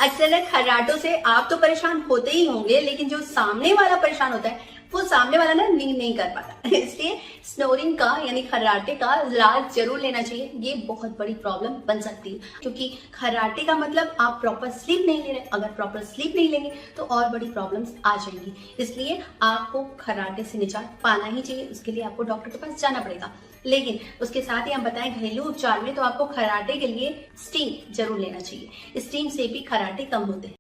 अक्सर खर्राटों से आप तो परेशान होते ही होंगे, लेकिन जो सामने वाला परेशान होता है वो सामने वाला ना नींद नहीं कर पाता। इसलिए स्नोरिंग का यानी खर्राटे का इलाज जरूर लेना चाहिए। ये बहुत बड़ी प्रॉब्लम बन सकती है, क्योंकि खर्राटे का मतलब आप प्रॉपर स्लीप नहीं ले रहे। अगर प्रॉपर स्लीप नहीं लेंगे तो और बड़ी प्रॉब्लम्स आ जाएंगी। इसलिए आपको खर्राटे से निजात पाना ही चाहिए। उसके लिए आपको डॉक्टर के पास जाना पड़ेगा। लेकिन उसके साथ ही हम बताएं घरेलू उपचार में, तो आपको खर्राटे के लिए स्टीम जरूर लेना चाहिए। स्टीम से भी खर्राटे कम होते हैं।